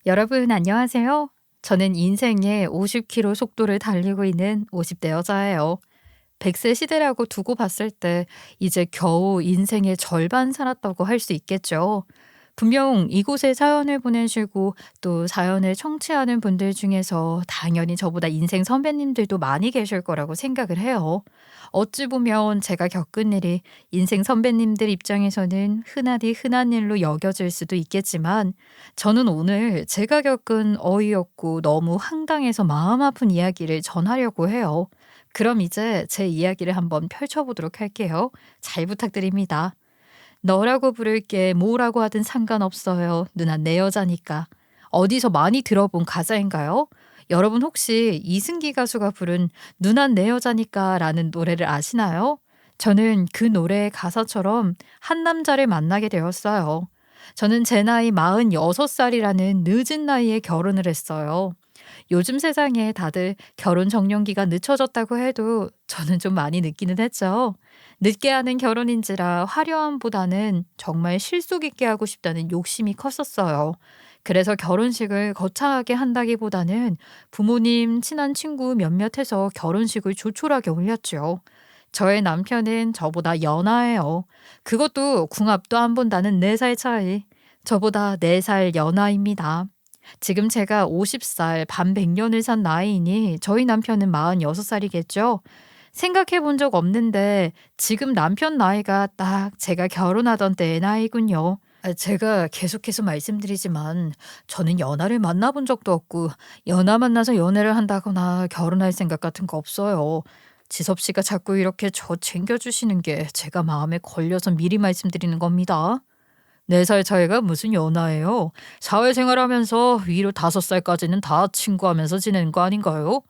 여러분 안녕하세요. 저는 인생의 50km 속도를 달리고 있는 50대 여자예요. 100세 시대라고 두고 봤을 때 이제 겨우 인생의 절반 살았다고 할 수 있겠죠. 분명 이곳에 사연을 보내시고 또 사연을 청취하는 분들 중에서 당연히 저보다 인생 선배님들도 많이 계실 거라고 생각을 해요. 어찌 보면 제가 겪은 일이 인생 선배님들 입장에서는 흔하디 흔한 일로 여겨질 수도 있겠지만 저는 오늘 제가 겪은 어이없고 너무 황당해서 마음 아픈 이야기를 전하려고 해요. 그럼 이제 제 이야기를 한번 펼쳐보도록 할게요. 잘 부탁드립니다. 너라고 부를게 뭐라고 하든 상관없어요. 누나 내 여자니까. 어디서 많이 들어본 가사인가요? 여러분 혹시 이승기 가수가 부른 누난 내 여자니까라는 노래를 아시나요? 저는 그 노래의 가사처럼 한 남자를 만나게 되었어요. 저는 제 나이 46살이라는 늦은 나이에 결혼을 했어요. 요즘 세상에 다들 결혼 정년기가 늦춰졌다고 해도 저는 좀 많이 늦기는 했죠. 늦게 하는 결혼인지라 화려함보다는 정말 실속 있게 하고 싶다는 욕심이 컸었어요. 그래서 결혼식을 거창하게 한다기보다는 부모님, 친한 친구 몇몇해서 결혼식을 조촐하게 올렸죠. 저의 남편은 저보다 연하예요. 그것도 궁합도 안 본다는 4살 차이. 저보다 4살 연하입니다. 지금 제가 50살 반백년을 산 나이이니 저희 남편은 46살이겠죠. 생각해 본 적 없는데 지금 남편 나이가 딱 제가 결혼하던 때의 나이군요. 제가 계속해서 말씀드리지만 저는 연하를 만나본 적도 없고 연하 만나서 연애를 한다거나 결혼할 생각 같은 거 없어요. 지섭 씨가 자꾸 이렇게 저 챙겨주시는 게 제가 마음에 걸려서 미리 말씀드리는 겁니다. 4살 차이가 무슨 연하예요? 사회생활하면서 위로 5살까지는 다 친구하면서 지내는 거 아닌가요?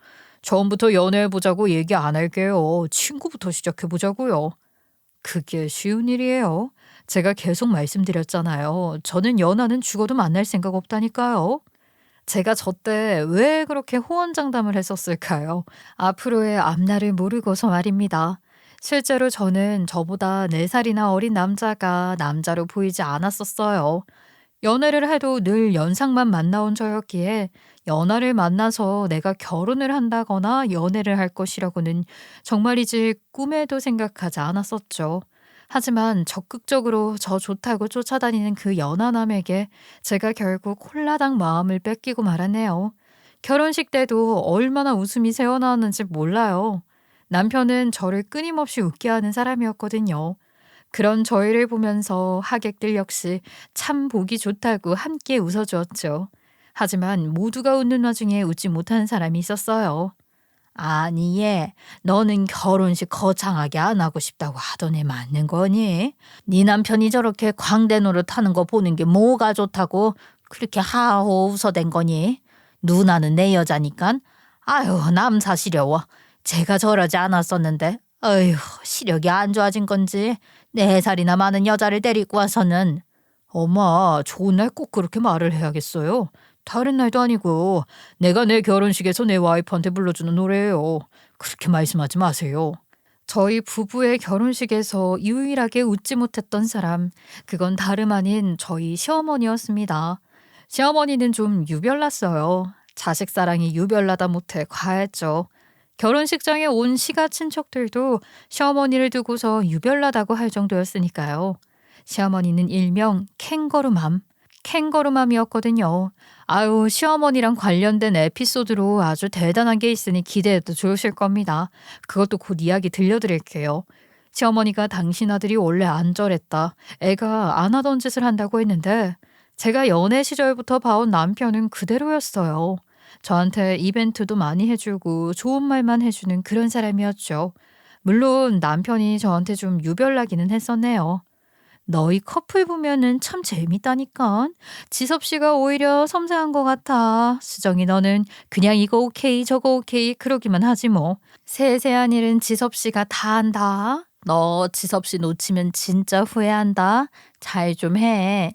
처음부터 연애해보자고 얘기 안 할게요. 친구부터 시작해보자고요. 그게 쉬운 일이에요. 제가 계속 말씀드렸잖아요. 저는 연하는 죽어도 만날 생각 없다니까요. 제가 저 때 왜 그렇게 호언장담을 했었을까요? 앞으로의 앞날을 모르고서 말입니다. 실제로 저는 저보다 4살이나 어린 남자가 남자로 보이지 않았었어요. 연애를 해도 늘 연상만 만나온 저였기에 연하를 만나서 내가 결혼을 한다거나 연애를 할 것이라고는 정말이지 꿈에도 생각하지 않았었죠. 하지만 적극적으로 저 좋다고 쫓아다니는 그 연하남에게 제가 결국 홀라당 마음을 뺏기고 말았네요. 결혼식 때도 얼마나 웃음이 새어나왔는지 몰라요. 남편은 저를 끊임없이 웃게 하는 사람이었거든요. 그런 저희를 보면서 하객들 역시 참 보기 좋다고 함께 웃어주었죠. 하지만 모두가 웃는 와중에 웃지 못하는 사람이 있었어요. 아니 얘 너는 결혼식 거창하게 안 하고 싶다고 하던 애 맞는 거니? 네 남편이 저렇게 광대 노릇하는 거 보는 게 뭐가 좋다고 그렇게 하호 웃어댄 거니? 누나는 내 여자니깐 아유 남사 시려워. 제가 저러지 않았었는데 어휴 시력이 안 좋아진 건지 4살이나 많은 여자를 데리고 와서는. 엄마 좋은 날 꼭 그렇게 말을 해야겠어요? 다른 날도 아니고 내가 내 결혼식에서 내 와이프한테 불러주는 노래예요. 그렇게 말씀하지 마세요. 저희 부부의 결혼식에서 유일하게 웃지 못했던 사람, 그건 다름 아닌 저희 시어머니였습니다. 시어머니는 좀 유별났어요. 자식 사랑이 유별나다 못해 과했죠. 결혼식장에 온 시가 친척들도 시어머니를 두고서 유별나다고 할 정도였으니까요. 시어머니는 일명 캥거루맘. 캥거루맘이었거든요. 아유, 시어머니랑 관련된 에피소드로 아주 대단한 게 있으니 기대해도 좋으실 겁니다. 그것도 곧 이야기 들려드릴게요. 시어머니가 당신 아들이 원래 안 저랬다. 애가 안 하던 짓을 한다고 했는데 제가 연애 시절부터 봐온 남편은 그대로였어요. 저한테 이벤트도 많이 해주고 좋은 말만 해주는 그런 사람이었죠. 물론 남편이 저한테 좀 유별나기는 했었네요. 너희 커플 보면은 참 재밌다니까. 지섭 씨가 오히려 섬세한 것 같아. 수정이 너는 그냥 이거 오케이 저거 오케이 그러기만 하지 뭐. 세세한 일은 지섭 씨가 다 한다. 너 지섭 씨 놓치면 진짜 후회한다. 잘 좀 해.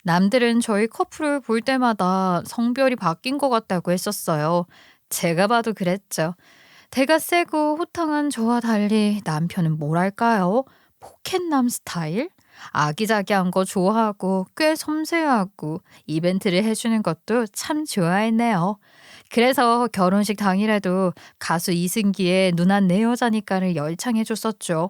남들은 저희 커플을 볼 때마다 성별이 바뀐 것 같다고 했었어요. 제가 봐도 그랬죠. 대가 세고 호탕한 저와 달리 남편은 뭐랄까요? 포켓남 스타일? 아기자기한 거 좋아하고 꽤 섬세하고 이벤트를 해주는 것도 참 좋아했네요. 그래서 결혼식 당일에도 가수 이승기의 누난 내 여자니까를 열창해줬었죠.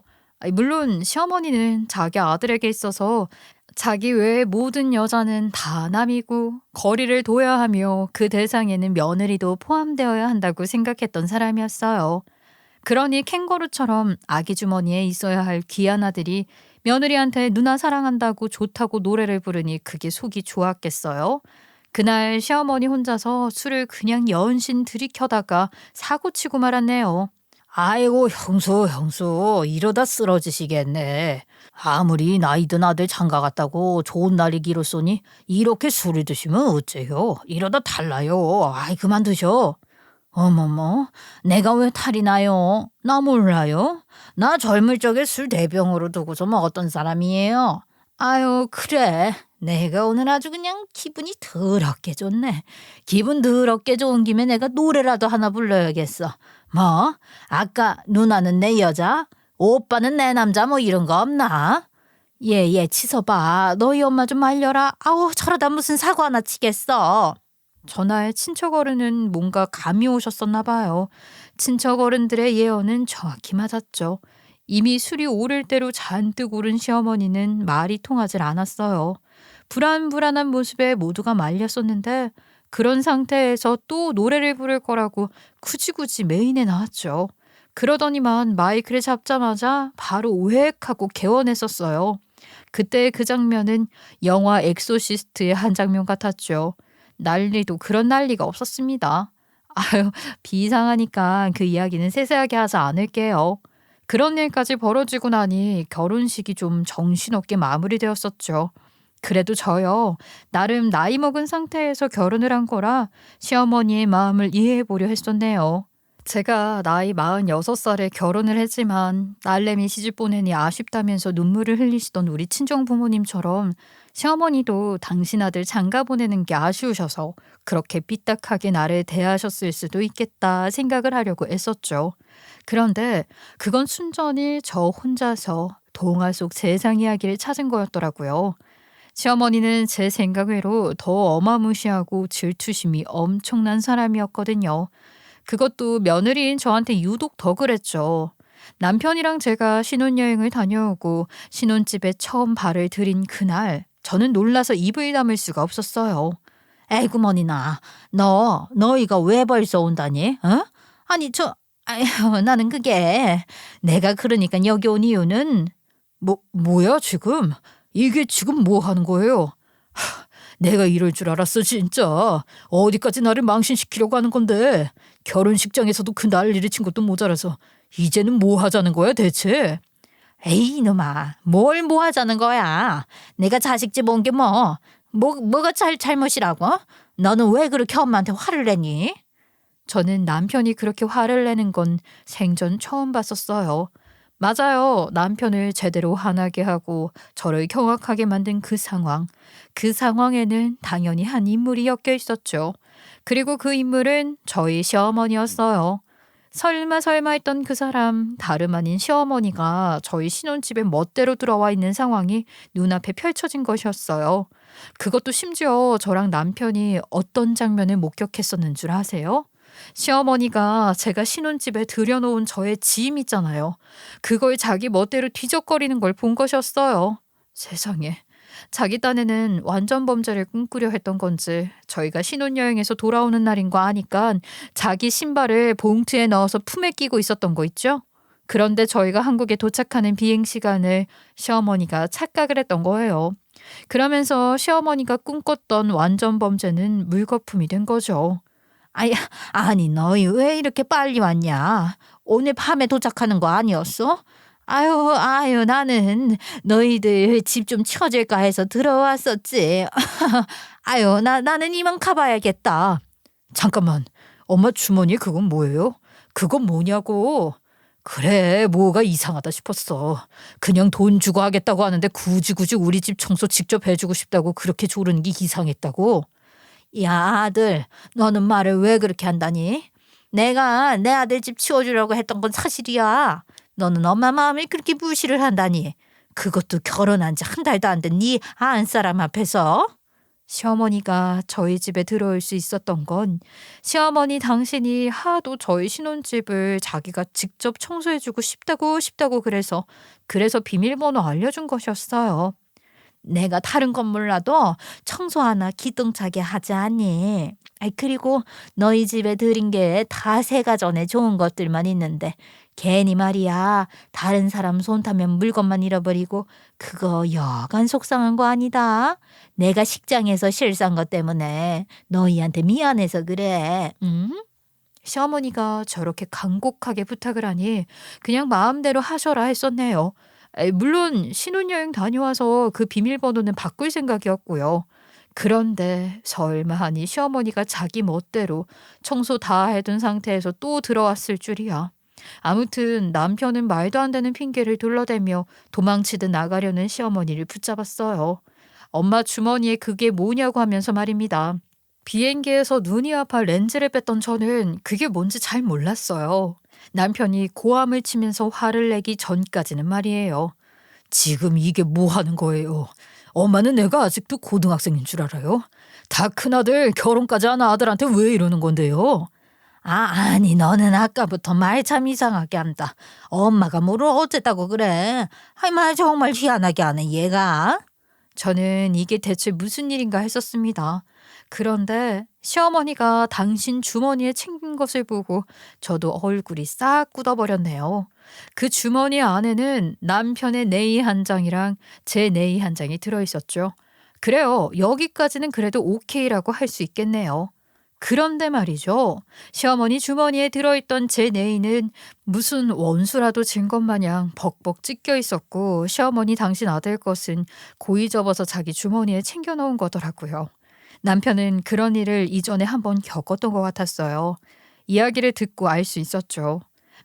물론 시어머니는 자기 아들에게 있어서 자기 외의 모든 여자는 다 남이고 거리를 둬야 하며 그 대상에는 며느리도 포함되어야 한다고 생각했던 사람이었어요. 그러니 캥거루처럼 아기 주머니에 있어야 할 귀한 아들이 며느리한테 누나 사랑한다고 좋다고 노래를 부르니 그게 속이 좋았겠어요? 그날 시어머니 혼자서 술을 그냥 연신 들이켜다가 사고치고 말았네요. 아이고 형수 이러다 쓰러지시겠네. 아무리 나이 든 아들 장가 갔다고 좋은 날이 길었으니 이렇게 술을 드시면 어째요? 이러다 탈나요. 아이 그만 드셔. 어머머, 내가 왜 탈이 나요? 나 몰라요? 나 젊을 적에 술 대병으로 두고서 먹었던 사람이에요. 아유, 그래. 내가 오늘 아주 그냥 기분이 더럽게 좋네. 기분 더럽게 좋은 김에 내가 노래라도 하나 불러야겠어. 뭐? 아까 누나는 내 여자? 오빠는 내 남자 뭐 이런 거 없나? 얘 치서봐. 너희 엄마 좀 말려라. 아우, 저러다 무슨 사고 하나 치겠어. 전화에 친척 어른은 뭔가 감이 오셨었나 봐요. 친척 어른들의 예언은 정확히 맞았죠. 이미 술이 오를 대로 잔뜩 오른 시어머니는 말이 통하질 않았어요. 불안불안한 모습에 모두가 말렸었는데 그런 상태에서 또 노래를 부를 거라고 굳이 메인에 나왔죠. 그러더니만 마이크를 잡자마자 바로 오획하고 개원했었어요. 그때 그 장면은 영화 엑소시스트의 한 장면 같았죠. 난리도 그런 난리가 없었습니다. 아유, 비상하니까 그 이야기는 세세하게 하지 않을게요. 그런 일까지 벌어지고 나니 결혼식이 좀 정신없게 마무리되었었죠. 그래도 저요, 나름 나이 먹은 상태에서 결혼을 한 거라 시어머니의 마음을 이해해보려 했었네요. 제가 나이 46살에 결혼을 했지만 딸내미 시집 보내니 아쉽다면서 눈물을 흘리시던 우리 친정 부모님처럼 시어머니도 당신 아들 장가 보내는 게 아쉬우셔서 그렇게 삐딱하게 나를 대하셨을 수도 있겠다 생각을 하려고 애썼죠. 그런데 그건 순전히 저 혼자서 동화 속 세상 이야기를 찾은 거였더라고요. 시어머니는 제 생각 외로 더 어마무시하고 질투심이 엄청난 사람이었거든요. 그것도 며느리인 저한테 유독 더 그랬죠. 남편이랑 제가 신혼여행을 다녀오고 신혼집에 처음 발을 들인 그날 저는 놀라서 입을 다물 수가 없었어요. 에이구 머니나 너희가 왜 벌써 온다니? 어? 아니 아휴, 나는 그게 내가 그러니까 여기 온 이유는 뭐야 지금? 이게 지금 뭐 하는 거예요? 내가 이럴 줄 알았어 진짜. 어디까지 나를 망신시키려고 하는 건데. 결혼식장에서도 그 난리를 친 것도 모자라서 이제는 뭐 하자는 거야 대체? 에이 이놈아, 뭘 뭐 하자는 거야. 내가 자식집 온 게 뭐가 잘못이라고? 너는 왜 그렇게 엄마한테 화를 내니? 저는 남편이 그렇게 화를 내는 건 생전 처음 봤었어요. 맞아요. 남편을 제대로 화나게 하고 저를 경악하게 만든 그 상황. 그 상황에는 당연히 한 인물이 엮여 있었죠. 그리고 그 인물은 저희 시어머니였어요. 설마 했던 그 사람, 다름 아닌 시어머니가 저희 신혼집에 멋대로 들어와 있는 상황이 눈앞에 펼쳐진 것이었어요. 그것도 심지어 저랑 남편이 어떤 장면을 목격했었는 줄 아세요? 시어머니가 제가 신혼집에 들여놓은 저의 짐 있잖아요. 그걸 자기 멋대로 뒤적거리는 걸 본 것이었어요. 세상에. 자기 딴에는 완전 범죄를 꿈꾸려 했던 건지 저희가 신혼여행에서 돌아오는 날인 거 아니까 자기 신발을 봉투에 넣어서 품에 끼고 있었던 거 있죠? 그런데 저희가 한국에 도착하는 비행시간을 시어머니가 착각을 했던 거예요. 그러면서 시어머니가 꿈꿨던 완전 범죄는 물거품이 된 거죠. 아니 너희 왜 이렇게 빨리 왔냐? 오늘 밤에 도착하는 거 아니었어? 아유 나는 너희들 집 좀 치워줄까 해서 들어왔었지. 나는 이만 가봐야겠다. 잠깐만, 엄마 주머니에 그건 뭐예요? 그건 뭐냐고. 그래, 뭐가 이상하다 싶었어. 그냥 돈 주고 하겠다고 하는데 굳이 우리 집 청소 직접 해주고 싶다고 그렇게 조르는 게 이상했다고? 야 아들, 너는 말을 왜 그렇게 한다니? 내가 내 아들 집 치워주려고 했던 건 사실이야. 너는 엄마 마음을 그렇게 무시를 한다니. 그것도 결혼한 지 한 달도 안 된 네 안사람 앞에서? 시어머니가 저희 집에 들어올 수 있었던 건 시어머니 당신이 하도 저희 신혼집을 자기가 직접 청소해주고 싶다고 그래서 비밀번호 알려준 것이었어요. 내가 다른 건 몰라도 청소 하나 기똥차게 하지 않니? 아이, 그리고 너희 집에 들인 게 다 새가 전에 좋은 것들만 있는데 괜히 말이야 다른 사람 손 타면 물건만 잃어버리고 그거 여간 속상한 거 아니다. 내가 식장에서 실수한 것 때문에 너희한테 미안해서 그래. 응? 시어머니가 저렇게 간곡하게 부탁을 하니 그냥 마음대로 하셔라 했었네요. 물론 신혼여행 다녀와서 그 비밀번호는 바꿀 생각이었고요. 그런데 설마 하니 시어머니가 자기 멋대로 청소 다 해둔 상태에서 또 들어왔을 줄이야. 아무튼 남편은 말도 안 되는 핑계를 둘러대며 도망치듯 나가려는 시어머니를 붙잡았어요. 엄마 주머니에 그게 뭐냐고 하면서 말입니다. 비행기에서 눈이 아파 렌즈를 뺐던 저는 그게 뭔지 잘 몰랐어요. 남편이 고함을 치면서 화를 내기 전까지는 말이에요. 지금 이게 뭐 하는 거예요? 엄마는 내가 아직도 고등학생인 줄 알아요? 다 큰아들 결혼까지 한 아들한테 왜 이러는 건데요? 아니 너는 아까부터 말 참 이상하게 한다. 엄마가 뭐를 어쨌다고 그래. 아이 말 정말 희한하게 하네 얘가. 저는 이게 대체 무슨 일인가 했었습니다. 그런데 시어머니가 당신 주머니에 챙긴 것을 보고 저도 얼굴이 싹 굳어버렸네요. 그 주머니 안에는 남편의 네이 한 장이랑 제 네이 한 장이 들어있었죠. 그래요. 여기까지는 그래도 오케이라고 할 수 있겠네요. 그런데 말이죠. 시어머니 주머니에 들어있던 제 네이는 무슨 원수라도 진 것 마냥 벅벅 찢겨 있었고 시어머니 당신 아들 것은 고이 접어서 자기 주머니에 챙겨 넣은 거더라고요. 남편은 그런 일을 이전에 한번 겪었던 것 같았어요. 이야기를 듣고 알 수 있었죠.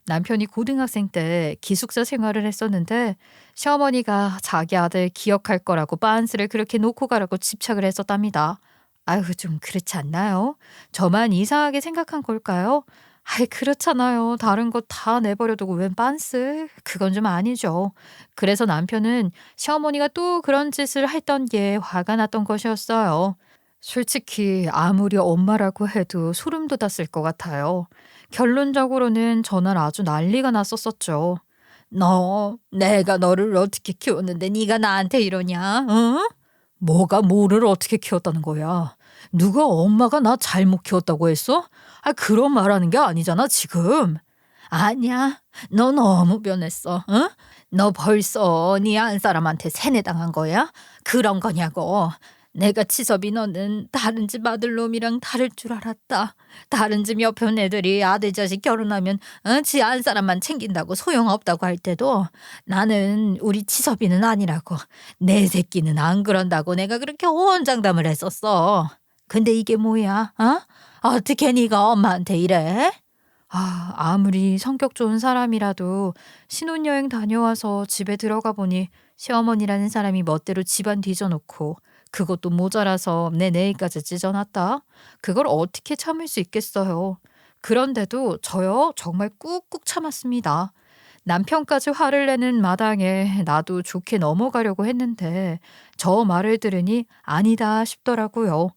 남편이 고등학생 때 기숙사 생활을 했었는데 시어머니가 자기 아들 기억할 거라고 빤스를 그렇게 놓고 가라고 집착을 했었답니다. 아유, 좀 그렇지 않나요? 저만 이상하게 생각한 걸까요? 아이, 그렇잖아요. 다른 거 다 내버려두고 웬 빤스? 그건 좀 아니죠. 그래서 남편은 시어머니가 또 그런 짓을 했던 게 화가 났던 것이었어요. 솔직히 아무리 엄마라고 해도 소름 돋았을 것 같아요. 결론적으로는 전날 아주 난리가 났었었죠. 너 내가 너를 어떻게 키웠는데 네가 나한테 이러냐? 응? 뭐가 뭐를 어떻게 키웠다는 거야? 누가 엄마가 나 잘못 키웠다고 했어? 그런 말하는 게 아니잖아 지금. 아니야. 너 너무 변했어. 응? 너 벌써 네 안사람한테 세뇌당한 거야? 그런 거냐고. 내가 치섭이 너는 다른 집 아들 놈이랑 다를 줄 알았다. 다른 집 옆에 애들이 아들 자식 결혼하면 지 안사람만 챙긴다고 소용없다고 할 때도 나는 우리 치섭이는 아니라고 내 새끼는 안 그런다고 내가 그렇게 호언장담을 했었어. 근데 이게 뭐야? 어떻게 네가 엄마한테 이래? 아무리 성격 좋은 사람이라도 신혼여행 다녀와서 집에 들어가 보니 시어머니라는 사람이 멋대로 집안 뒤져놓고 그것도 모자라서 내 네이까지 찢어놨다. 그걸 어떻게 참을 수 있겠어요. 그런데도 저요 정말 꾹꾹 참았습니다. 남편까지 화를 내는 마당에 나도 좋게 넘어가려고 했는데 저 말을 들으니 아니다 싶더라고요.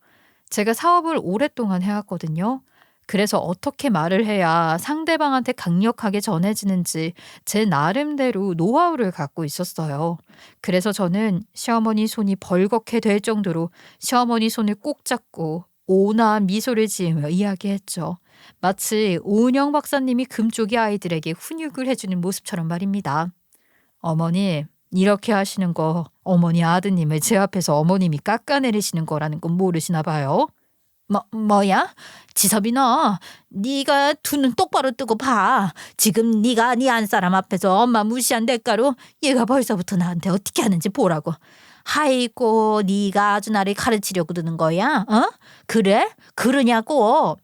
제가 사업을 오랫동안 해왔거든요. 그래서 어떻게 말을 해야 상대방한테 강력하게 전해지는지 제 나름대로 노하우를 갖고 있었어요. 그래서 저는 시어머니 손이 벌겋게 될 정도로 시어머니 손을 꼭 잡고 온화한 미소를 지으며 이야기했죠. 마치 오은영 박사님이 금쪽이 아이들에게 훈육을 해주는 모습처럼 말입니다. 어머니, 이렇게 하시는 거 어머니 아드님을 제 앞에서 어머님이 깎아내리시는 거라는 건 모르시나 봐요. 뭐야? 지섭이 너 네가 두 눈 똑바로 뜨고 봐. 지금 네가 네 안사람 앞에서 엄마 무시한 대가로 얘가 벌써부터 나한테 어떻게 하는지 보라고. 아이고 네가 아주 나를 가르치려고 드는 거야? 그래? 그러냐고.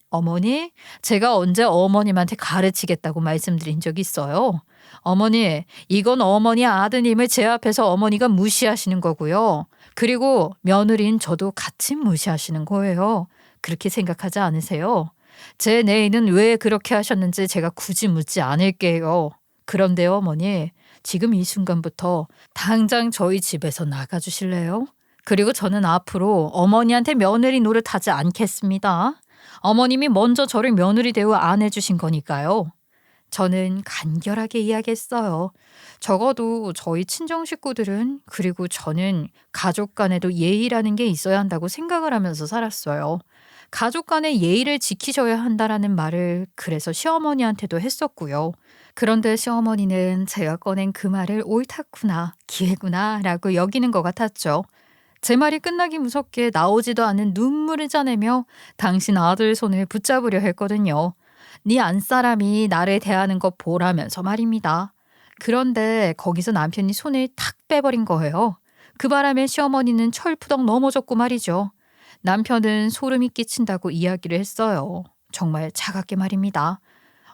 어머니, 제가 언제 어머님한테 가르치겠다고 말씀드린 적 있어요? 어머니, 이건 어머니 아드님을 제 앞에서 어머니가 무시하시는 거고요. 그리고 며느리인 저도 같이 무시하시는 거예요. 그렇게 생각하지 않으세요? 제 내인은 왜 그렇게 하셨는지 제가 굳이 묻지 않을게요. 그런데요, 어머니, 지금 이 순간부터 당장 저희 집에서 나가주실래요? 그리고 저는 앞으로 어머니한테 며느리 노릇하지 않겠습니다. 어머님이 먼저 저를 며느리 대우 안 해주신 거니까요. 저는 간결하게 이야기했어요. 적어도 저희 친정 식구들은 그리고 저는 가족 간에도 예의라는 게 있어야 한다고 생각을 하면서 살았어요. 가족 간의 예의를 지키셔야 한다라는 말을 그래서 시어머니한테도 했었고요. 그런데 시어머니는 제가 꺼낸 그 말을 옳다구나, 기회구나 라고 여기는 것 같았죠. 제 말이 끝나기 무섭게 나오지도 않은 눈물을 짜내며 당신 아들 손을 붙잡으려 했거든요. 네 안사람이 나를 대하는 것 보라면서 말입니다. 그런데 거기서 남편이 손을 탁 빼버린 거예요. 그 바람에 시어머니는 철푸덕 넘어졌고 말이죠. 남편은 소름이 끼친다고 이야기를 했어요. 정말 차갑게 말입니다.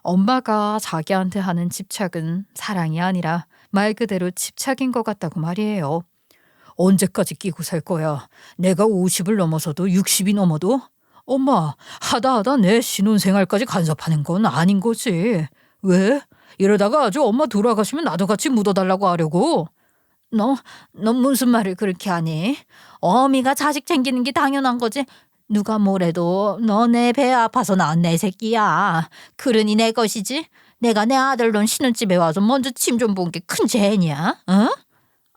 엄마가 자기한테 하는 집착은 사랑이 아니라 말 그대로 집착인 것 같다고 말이에요. 언제까지 끼고 살 거야? 내가 50을 넘어서도 60이 넘어도? 엄마, 하다 내 신혼생활까지 간섭하는 건 아닌 거지. 왜? 이러다가 아주 엄마 돌아가시면 나도 같이 묻어달라고 하려고? 너 무슨 말을 그렇게 하니? 어미가 자식 챙기는 게 당연한 거지. 누가 뭐래도 너 내 배 아파서 낳은 내 새끼야. 그러니 내 것이지. 내가 내 아들 돈 신혼집에 와서 먼저 침 좀 본 게 큰 죄냐? 어?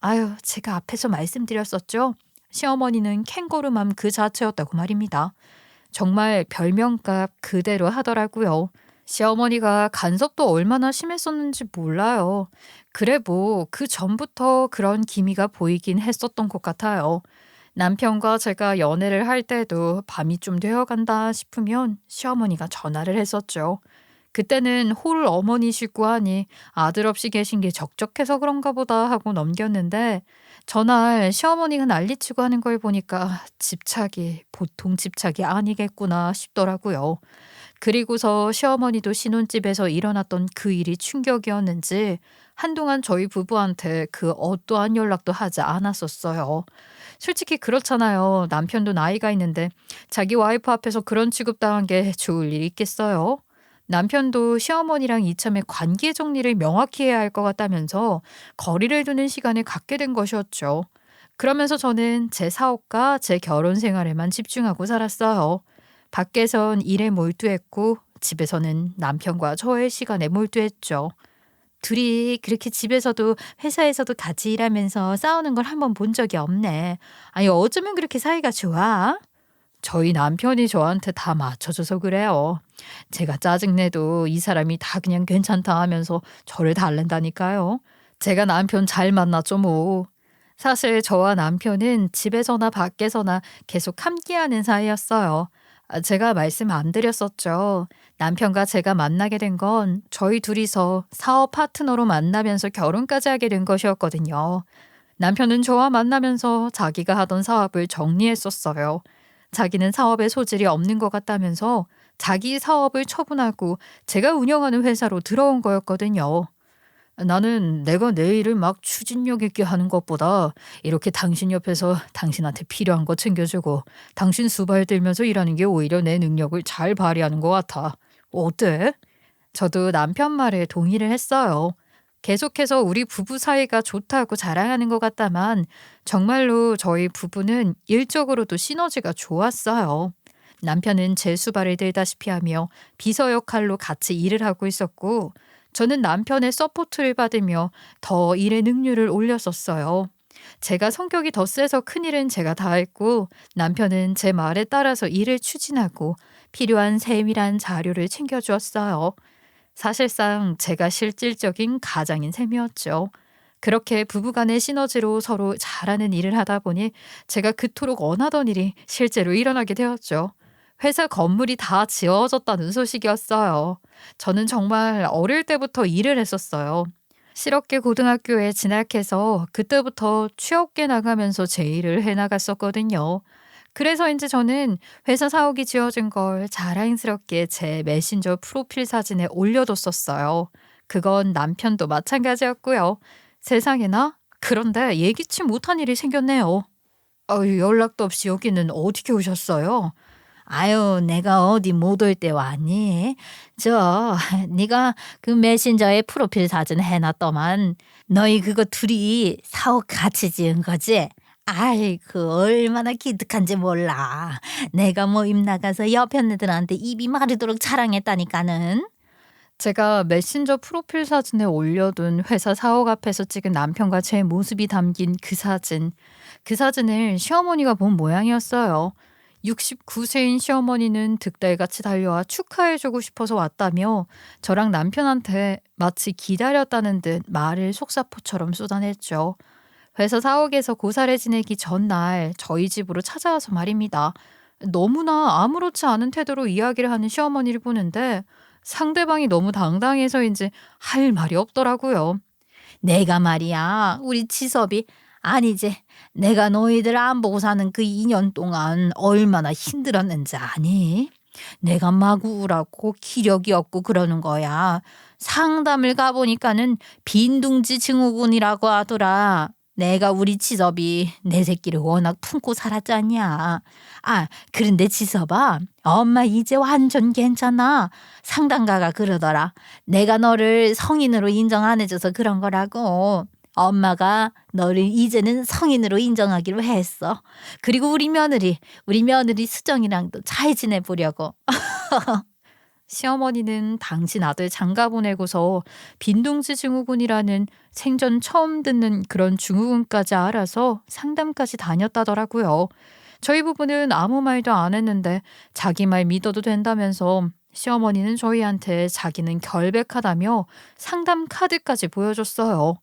아유, 제가 앞에서 말씀드렸었죠. 시어머니는 캥거루맘 그 자체였다고 말입니다. 정말 별명값 그대로 하더라고요. 시어머니가 간섭도 얼마나 심했었는지 몰라요. 그래 뭐 그 전부터 그런 기미가 보이긴 했었던 것 같아요. 남편과 제가 연애를 할 때도 밤이 좀 되어간다 싶으면 시어머니가 전화를 했었죠. 그때는 홀 어머니시고 하니 아들 없이 계신 게 적적해서 그런가 보다 하고 넘겼는데 전날 시어머니가 난리치고 하는 걸 보니까 집착이 보통 집착이 아니겠구나 싶더라고요. 그리고서 시어머니도 신혼집에서 일어났던 그 일이 충격이었는지 한동안 저희 부부한테 그 어떠한 연락도 하지 않았었어요. 솔직히 그렇잖아요. 남편도 나이가 있는데 자기 와이프 앞에서 그런 취급당한 게 좋을 일이 있겠어요? 남편도 시어머니랑 이참에 관계 정리를 명확히 해야 할 것 같다면서 거리를 두는 시간을 갖게 된 것이었죠. 그러면서 저는 제 사업과 제 결혼 생활에만 집중하고 살았어요. 밖에선 일에 몰두했고 집에서는 남편과 저의 시간에 몰두했죠. 둘이 그렇게 집에서도 회사에서도 같이 일하면서 싸우는 걸 한번 본 적이 없네. 아니 어쩌면 그렇게 사이가 좋아? 저희 남편이 저한테 다 맞춰줘서 그래요. 제가 짜증내도 이 사람이 다 그냥 괜찮다 하면서 저를 달랜다니까요. 제가 남편 잘 만났죠 뭐. 사실 저와 남편은 집에서나 밖에서나 계속 함께하는 사이였어요. 제가 말씀 안 드렸었죠. 남편과 제가 만나게 된 건 저희 둘이서 사업 파트너로 만나면서 결혼까지 하게 된 것이었거든요. 남편은 저와 만나면서 자기가 하던 사업을 정리했었어요. 자기는 사업에 소질이 없는 것 같다면서 자기 사업을 처분하고 제가 운영하는 회사로 들어온 거였거든요. 나는 내가 내 일을 막 추진력 있게 하는 것보다 이렇게 당신 옆에서 당신한테 필요한 거 챙겨주고 당신 수발 들면서 일하는 게 오히려 내 능력을 잘 발휘하는 것 같아. 어때? 저도 남편 말에 동의를 했어요. 계속해서 우리 부부 사이가 좋다고 자랑하는 것 같다만 정말로 저희 부부는 일적으로도 시너지가 좋았어요. 남편은 제 수발을 들다시피 하며 비서 역할로 같이 일을 하고 있었고 저는 남편의 서포트를 받으며 더 일의 능률을 올렸었어요. 제가 성격이 더 세서 큰일은 제가 다 했고 남편은 제 말에 따라서 일을 추진하고 필요한 세밀한 자료를 챙겨주었어요. 사실상 제가 실질적인 가장인 셈이었죠. 그렇게 부부간의 시너지로 서로 잘하는 일을 하다 보니 제가 그토록 원하던 일이 실제로 일어나게 되었죠. 회사 건물이 다 지어졌다는 소식이었어요. 저는 정말 어릴 때부터 일을 했었어요. 실업계 고등학교에 진학해서 그때부터 취업계 나가면서 제 일을 해나갔었거든요. 그래서인지 저는 회사 사옥이 지어진 걸 자랑스럽게 제 메신저 프로필 사진에 올려뒀었어요. 그건 남편도 마찬가지였고요. 세상에나? 그런데 예기치 못한 일이 생겼네요. 연락도 없이 여기는 어떻게 오셨어요? 아유, 내가 어디 못 올 때 왔니? 저, 네가 그 메신저에 프로필 사진 해놨더만 너희 그거 둘이 사옥 같이 지은 거지? 아이, 그 얼마나 기특한지 몰라. 내가 뭐 입 나가서 옆에 애들한테 입이 마르도록 자랑했다니까는. 제가 메신저 프로필 사진에 올려둔 회사 사옥 앞에서 찍은 남편과 제 모습이 담긴 그 사진. 그 사진을 시어머니가 본 모양이었어요. 69세인 시어머니는 득달같이 달려와 축하해주고 싶어서 왔다며 저랑 남편한테 마치 기다렸다는 듯 말을 속사포처럼 쏟아냈죠. 회사 사옥에서 고사를 지내기 전날 저희 집으로 찾아와서 말입니다. 너무나 아무렇지 않은 태도로 이야기를 하는 시어머니를 보는데 상대방이 너무 당당해서인지 할 말이 없더라고요. 내가 말이야, 우리 지섭이 아니지. 내가 너희들 안 보고 사는 그 2년 동안 얼마나 힘들었는지 아니? 내가 막 우울하고 기력이 없고 그러는 거야. 상담을 가보니까는 빈둥지 증후군이라고 하더라. 내가 우리 지섭이 내 새끼를 워낙 품고 살았잖냐. 아, 그런데 지섭아, 엄마 이제 완전 괜찮아. 상담가가 그러더라. 내가 너를 성인으로 인정 안 해줘서 그런 거라고. 엄마가 너를 이제는 성인으로 인정하기로 했어. 그리고 우리 며느리 수정이랑도 잘 지내보려고. 시어머니는 당신 아들 장가 보내고서 빈둥지 증후군이라는 생전 처음 듣는 그런 증후군까지 알아서 상담까지 다녔다더라고요. 저희 부부는 아무 말도 안 했는데 자기 말 믿어도 된다면서 시어머니는 저희한테 자기는 결백하다며 상담 카드까지 보여줬어요.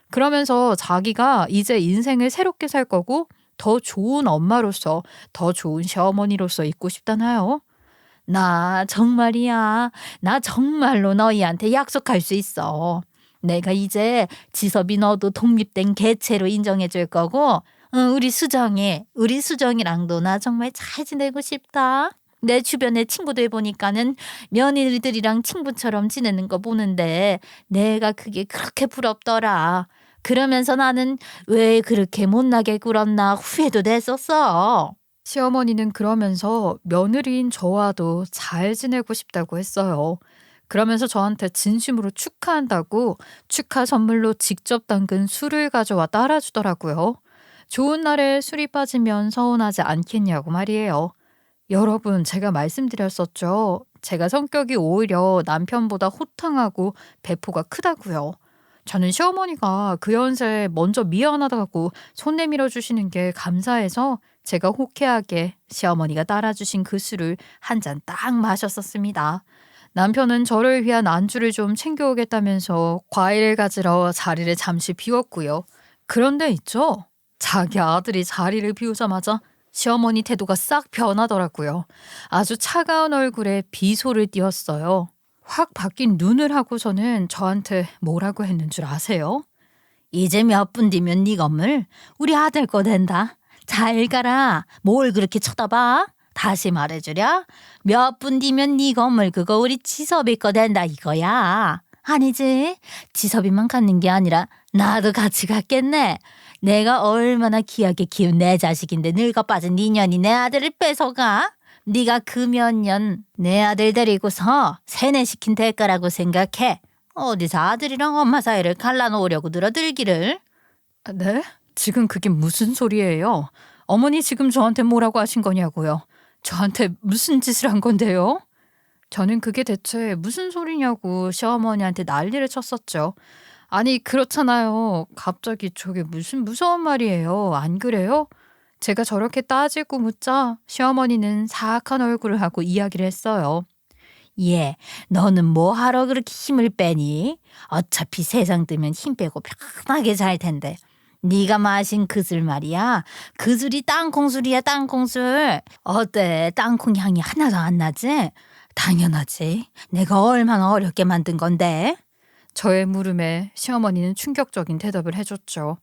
그러면서 자기가 이제 인생을 새롭게 살 거고 더 좋은 엄마로서 더 좋은 시어머니로서 있고 싶다나요? 나 정말이야. 나 정말로 너희한테 약속할 수 있어. 내가 이제 지섭이 너도 독립된 개체로 인정해 줄 거고, 우리 수정이랑도 나 정말 잘 지내고 싶다. 내 주변의 친구들 보니까는 며느리들이랑 친구처럼 지내는 거 보는데 내가 그게 그렇게 부럽더라. 그러면서 나는 왜 그렇게 못나게 굴었나 후회도 됐었어. 시어머니는 그러면서 며느리인 저와도 잘 지내고 싶다고 했어요. 그러면서 저한테 진심으로 축하한다고 축하 선물로 직접 담근 술을 가져와 따라주더라고요. 좋은 날에 술이 빠지면 서운하지 않겠냐고 말이에요. 여러분, 제가 말씀드렸었죠. 제가 성격이 오히려 남편보다 호탕하고 배포가 크다고요. 저는 시어머니가 그 연세에 먼저 미안하다고 손 내밀어 주시는 게 감사해서 제가 호쾌하게 시어머니가 따라주신 그 술을 한 잔 딱 마셨었습니다. 남편은 저를 위한 안주를 좀 챙겨오겠다면서 과일을 가지러 자리를 잠시 비웠고요. 그런데 있죠? 자기 아들이 자리를 비우자마자 시어머니 태도가 싹 변하더라고요. 아주 차가운 얼굴에 비소를 띄웠어요. 확 바뀐 눈을 하고서는 저한테 뭐라고 했는 줄 아세요? 이제 몇 분 뒤면 네 건물 우리 아들 거 된다. 잘 가라. 뭘 그렇게 쳐다봐? 다시 말해주랴. 몇 분 뒤면 네 건물 그거 우리 지섭이 거 된다 이거야. 아니지. 지섭이만 갖는 게 아니라 나도 같이 갖겠네. 내가 얼마나 귀하게 키운 내 자식인데 늙어 빠진 네 년이 내 아들을 뺏어가? 네가 그 몇 년 내 아들 데리고서 세뇌시킨 대가라고 생각해. 어디서 아들이랑 엄마 사이를 갈라놓으려고 들어들기를. 네? 지금 그게 무슨 소리예요? 어머니 지금 저한테 뭐라고 하신 거냐고요? 저한테 무슨 짓을 한 건데요? 저는 그게 대체 무슨 소리냐고 시어머니한테 난리를 쳤었죠. 아니 그렇잖아요. 갑자기 저게 무슨 무서운 말이에요. 안 그래요? 제가 저렇게 따지고 묻자 시어머니는 사악한 얼굴을 하고 이야기를 했어요. 예, 너는 뭐 하러 그렇게 힘을 빼니? 어차피 세상 뜨면 힘 빼고 편하게 살 텐데. 네가 마신 그 술 말이야. 그 술이 땅콩술이야, 땅콩술. 어때? 땅콩 향이 하나도 안 나지? 당연하지. 내가 얼마나 어렵게 만든 건데. 저의 물음에 시어머니는 충격적인 대답을 해줬죠.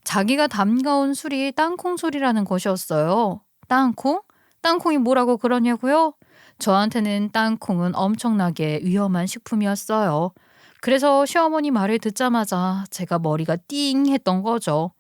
자기가 담가온 술이 땅콩술이라는 것이었어요. 땅콩? 땅콩이 뭐라고 그러냐고요? 저한테는 땅콩은 엄청나게 위험한 식품이었어요. 그래서 시어머니 말을 듣자마자 제가 머리가 띵 했던 거죠.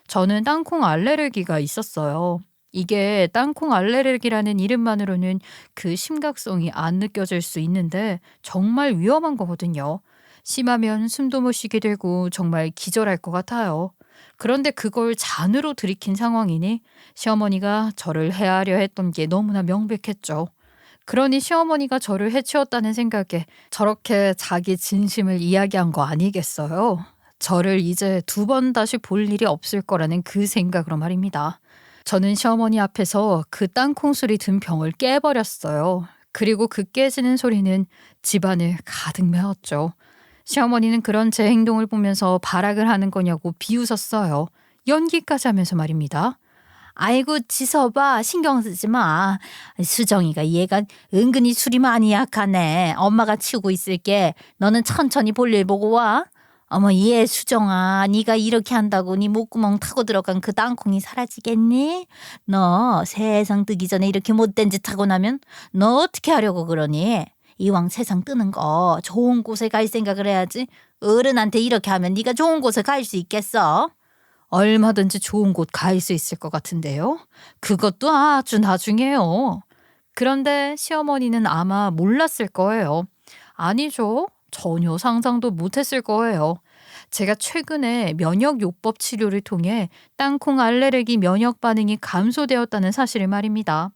저는 땅콩 알레르기가 있었어요. 이게 땅콩 알레르기라는 이름만으로는 그 심각성이 안 느껴질 수 있는데 정말 위험한 거거든요. 심하면 숨도 못 쉬게 되고 정말 기절할 것 같아요. 그런데 그걸 잔으로 들이킨 상황이니 시어머니가 저를 해하려 했던 게 너무나 명백했죠. 그러니 시어머니가 저를 해치웠다는 생각에 저렇게 자기 진심을 이야기한 거 아니겠어요? 저를 이제 두 번 다시 볼 일이 없을 거라는 그 생각으로 말입니다. 저는 시어머니 앞에서 그 땅콩 술이 든 병을 깨버렸어요. 그리고 그 깨지는 소리는 집안을 가득 메웠죠. 시어머니는 그런 제 행동을 보면서 발악을 하는 거냐고 비웃었어요. 연기까지 하면서 말입니다. 아이고 지서봐 신경 쓰지 마. 수정이가 얘가 은근히 술이 많이 약하네. 엄마가 치우고 있을게. 너는 천천히 볼일 보고 와. 어머 얘 수정아 네가 이렇게 한다고 네 목구멍 타고 들어간 그 땅콩이 사라지겠니? 너 세상 뜨기 전에 이렇게 못된 짓 하고 나면 너 어떻게 하려고 그러니? 이왕 세상 뜨는 거 좋은 곳에 갈 생각을 해야지. 어른한테 이렇게 하면 네가 좋은 곳에 갈 수 있겠어? 얼마든지 좋은 곳 갈 수 있을 것 같은데요. 그것도 아주 나중에요. 그런데 시어머니는 아마 몰랐을 거예요. 아니죠. 전혀 상상도 못했을 거예요. 제가 최근에 면역요법 치료를 통해 땅콩 알레르기 면역 반응이 감소되었다는 사실을 말입니다.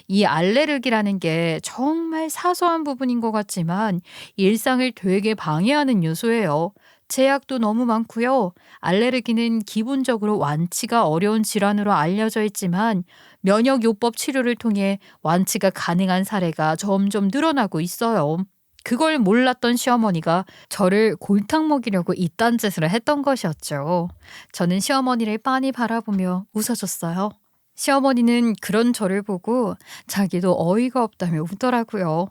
이 알레르기라는 게 정말 사소한 부분인 것 같지만 일상을 되게 방해하는 요소예요. 제약도 너무 많고요. 알레르기는 기본적으로 완치가 어려운 질환으로 알려져 있지만 면역요법 치료를 통해 완치가 가능한 사례가 점점 늘어나고 있어요. 그걸 몰랐던 시어머니가 저를 골탕 먹이려고 이딴 짓을 했던 것이었죠. 저는 시어머니를 빤히 바라보며 웃어줬어요. 시어머니는 그런 저를 보고 자기도 어이가 없다며 웃더라고요.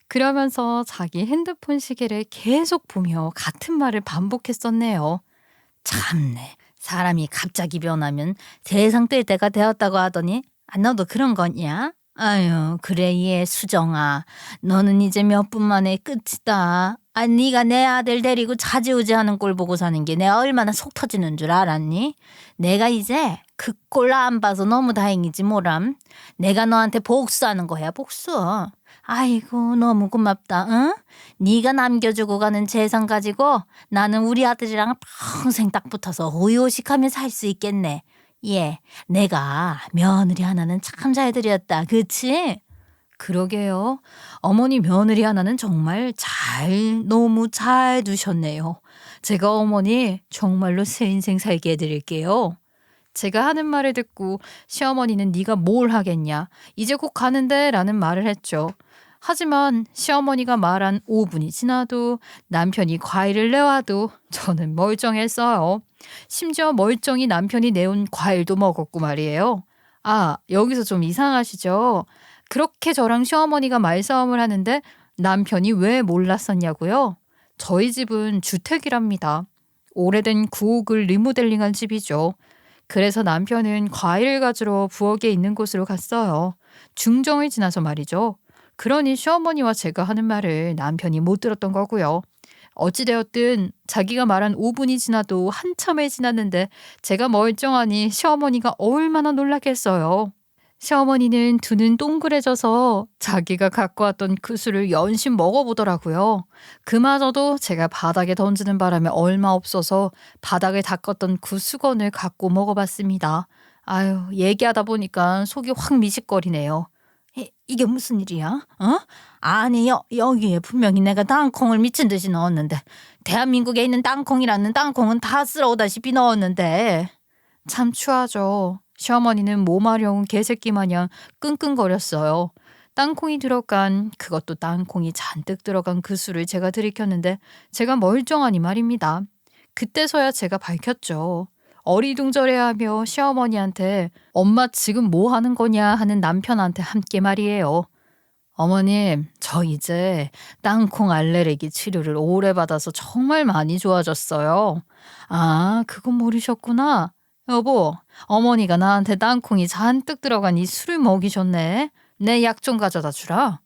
그러면서 자기 핸드폰 시계를 계속 보며 같은 말을 반복했었네요. 참네. 사람이 갑자기 변하면 세상 뜰 때가 되었다고 하더니 너도 그런 거냐? 아유 그래 얘 수정아 너는 이제 몇 분 만에 끝이다. 네가 내 아들 데리고 자지우지하는 꼴 보고 사는 게 내가 얼마나 속 터지는 줄 알았니? 내가 이제 그 꼴 안 봐서 너무 다행이지 뭐람. 내가 너한테 복수하는 거야 복수. 아이고 너무 고맙다. 응? 네가 남겨주고 가는 재산 가지고 나는 우리 아들이랑 평생 딱 붙어서 호요식하며 살 수 있겠네. 예, 내가 며느리 하나는 참 잘 들였다. 그치? 그러게요. 어머니 며느리 하나는 정말 너무 잘 두셨네요. 제가 어머니 정말로 새 인생 살게 해드릴게요. 제가 하는 말을 듣고 시어머니는 네가 뭘 하겠냐. 이제 곧 가는데 라는 말을 했죠. 하지만 시어머니가 말한 5분이 지나도 남편이 과일을 내와도 저는 멀쩡했어요. 심지어 멀쩡히 남편이 내온 과일도 먹었고 말이에요. 아, 여기서 좀 이상하시죠? 그렇게 저랑 시어머니가 말싸움을 하는데 남편이 왜 몰랐었냐고요? 저희 집은 주택이랍니다. 오래된 구옥을 리모델링한 집이죠. 그래서 남편은 과일을 가지러 부엌에 있는 곳으로 갔어요. 중정을 지나서 말이죠. 그러니 시어머니와 제가 하는 말을 남편이 못 들었던 거고요. 어찌되었든 자기가 말한 5분이 지나도 한참을 지났는데 제가 멀쩡하니 시어머니가 얼마나 놀랐겠어요. 시어머니는 두 눈 동그래져서 자기가 갖고 왔던 그 술을 연신 먹어보더라고요. 그마저도 제가 바닥에 던지는 바람에 얼마 없어서 바닥을 닦았던 그 수건을 갖고 먹어봤습니다. 아유, 얘기하다 보니까 속이 확 미식거리네요. 이게 무슨 일이야? 어? 아니 여기에 분명히 내가 땅콩을 미친 듯이 넣었는데 대한민국에 있는 땅콩이라는 땅콩은 다 쓸어오다시피 넣었는데. 참 추하죠. 시어머니는 모마려운 개새끼 마냥 끙끙거렸어요. 땅콩이 들어간, 그것도 땅콩이 잔뜩 들어간 그 술을 제가 들이켰는데 제가 멀쩡하니 말입니다. 그때서야 제가 밝혔죠. 어리둥절해하며 시어머니한테 엄마 지금 뭐 하는 거냐 하는 남편한테 함께 말이에요. 어머님, 저 이제 땅콩 알레르기 치료를 오래 받아서 정말 많이 좋아졌어요. 아, 그건 모르셨구나. 여보, 어머니가 나한테 땅콩이 잔뜩 들어간 이 술을 먹이셨네. 내 약 좀 가져다 주라.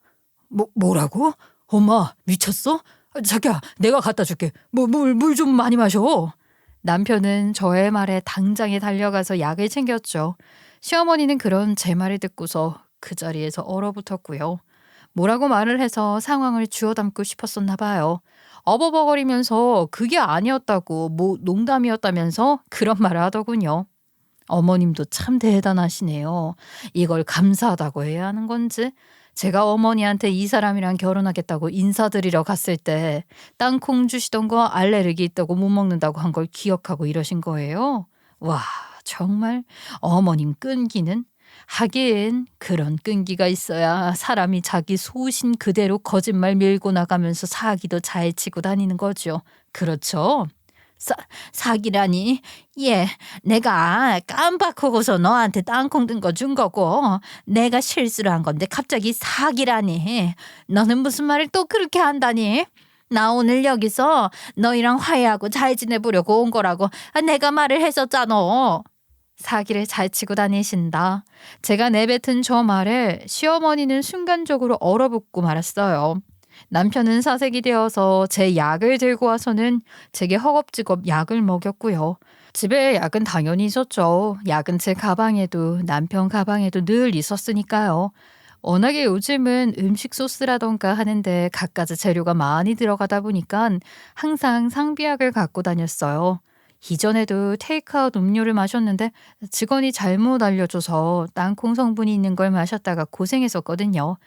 뭐라고? 엄마 미쳤어? 자기야 내가 갖다 줄게. 물 좀 많이 마셔. 남편은 저의 말에 당장에 달려가서 약을 챙겼죠. 시어머니는 그런 제 말을 듣고서 그 자리에서 얼어붙었고요. 뭐라고 말을 해서 상황을 주워 담고 싶었었나 봐요. 어버버거리면서 그게 아니었다고, 뭐 농담이었다면서 그런 말을 하더군요. 어머님도 참 대단하시네요. 이걸 감사하다고 해야 하는 건지. 제가 어머니한테 이 사람이랑 결혼하겠다고 인사드리러 갔을 때 땅콩 주시던 거 알레르기 있다고 못 먹는다고 한 걸 기억하고 이러신 거예요. 와, 정말 어머님 끈기는. 하긴 그런 끈기가 있어야 사람이 자기 소신 그대로 거짓말 밀고 나가면서 사기도 잘 치고 다니는 거죠. 그렇죠? 사기라니. 예, 내가 깜빡하고서 너한테 땅콩 든 거 준 거고 내가 실수를 한 건데 갑자기 사기라니. 너는 무슨 말을 또 그렇게 한다니? 나 오늘 여기서 너희랑 화해하고 잘 지내보려고 온 거라고 내가 말을 했었잖아. 사기를 잘 치고 다니신다. 제가 내뱉은 저 말에 시어머니는 순간적으로 얼어붙고 말았어요. 남편은 사색이 되어서 제 약을 들고 와서는 제게 허겁지겁 약을 먹였고요. 집에 약은 당연히 있었죠. 약은 제 가방에도 남편 가방에도 늘 있었으니까요. 워낙에 요즘은 음식 소스라던가 하는데 갖가지 재료가 많이 들어가다 보니까 항상 상비약을 갖고 다녔어요. 이전에도 테이크아웃 음료를 마셨는데 직원이 잘못 알려줘서 땅콩 성분이 있는 걸 마셨다가 고생했었거든요.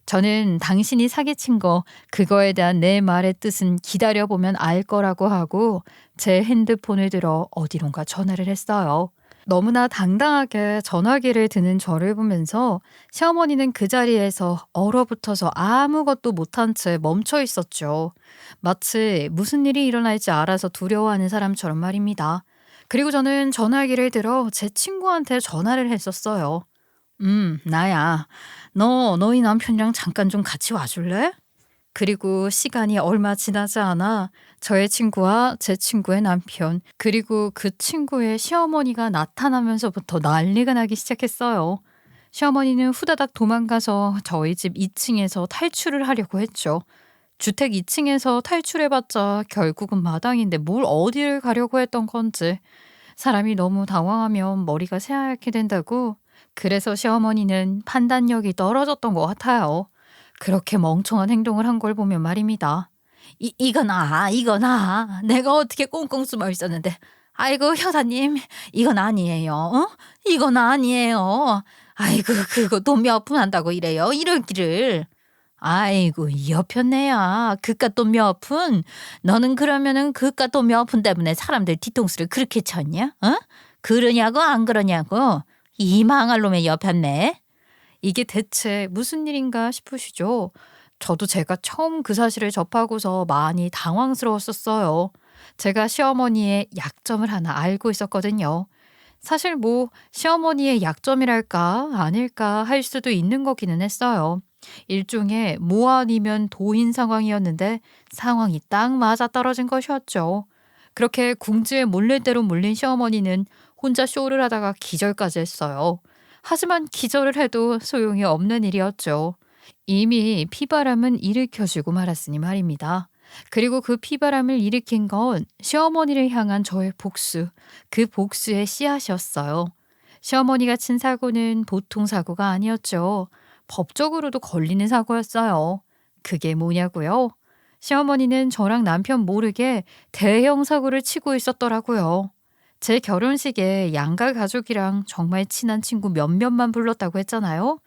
저는 당신이 사기친 거, 그거에 대한 내 말의 뜻은 기다려보면 알 거라고 하고 제 핸드폰을 들어 어디론가 전화를 했어요. 너무나 당당하게 전화기를 드는 저를 보면서 시어머니는 그 자리에서 얼어붙어서 아무것도 못한 채 멈춰 있었죠. 마치 무슨 일이 일어날지 알아서 두려워하는 사람처럼 말입니다. 그리고 저는 전화기를 들어 제 친구한테 전화를 했었어요. 나야. 너희 남편이랑 잠깐 좀 같이 와줄래? 그리고 시간이 얼마 지나지 않아 저의 친구와 제 친구의 남편, 그리고 그 친구의 시어머니가 나타나면서부터 난리가 나기 시작했어요. 시어머니는 후다닥 도망가서 저희 집 2층에서 탈출을 하려고 했죠. 주택 2층에서 탈출해봤자 결국은 마당인데 뭘 어디를 가려고 했던 건지. 사람이 너무 당황하면 머리가 새하얗게 된다고. 그래서 시어머니는 판단력이 떨어졌던 것 같아요. 그렇게 멍청한 행동을 한 걸 보면 말입니다. 이건 내가 어떻게 꽁꽁 숨어 있었는데. 아이고, 여사님, 이건 아니에요. 이건 아니에요. 아이고, 그거 돈 몇 푼 한다고 이래요. 이러기를. 아이고, 여편네야. 그깟 돈 몇 푼? 너는 그러면은 그깟 돈 몇 푼 때문에 사람들 뒤통수를 그렇게 쳤냐? 그러냐고 안 그러냐고. 이 망할 놈의 여편네. 이게 대체 무슨 일인가 싶으시죠? 저도 제가 처음 그 사실을 접하고서 많이 당황스러웠었어요. 제가 시어머니의 약점을 하나 알고 있었거든요. 사실 뭐 시어머니의 약점이랄까 아닐까 할 수도 있는 거기는 했어요. 일종의 모 아니면 도인 상황이었는데 상황이 딱 맞아떨어진 것이었죠. 그렇게 궁지에 몰릴 대로 몰린 시어머니는 혼자 쇼를 하다가 기절까지 했어요. 하지만 기절을 해도 소용이 없는 일이었죠. 이미 피바람은 일으켜주고 말았으니 말입니다. 그리고 그 피바람을 일으킨 건 시어머니를 향한 저의 복수, 그 복수의 씨앗이었어요. 시어머니가 친 사고는 보통 사고가 아니었죠. 법적으로도 걸리는 사고였어요. 그게 뭐냐고요? 시어머니는 저랑 남편 모르게 대형 사고를 치고 있었더라고요. 제 결혼식에 양가 가족이랑 정말 친한 친구 몇몇만 불렀다고 했잖아요.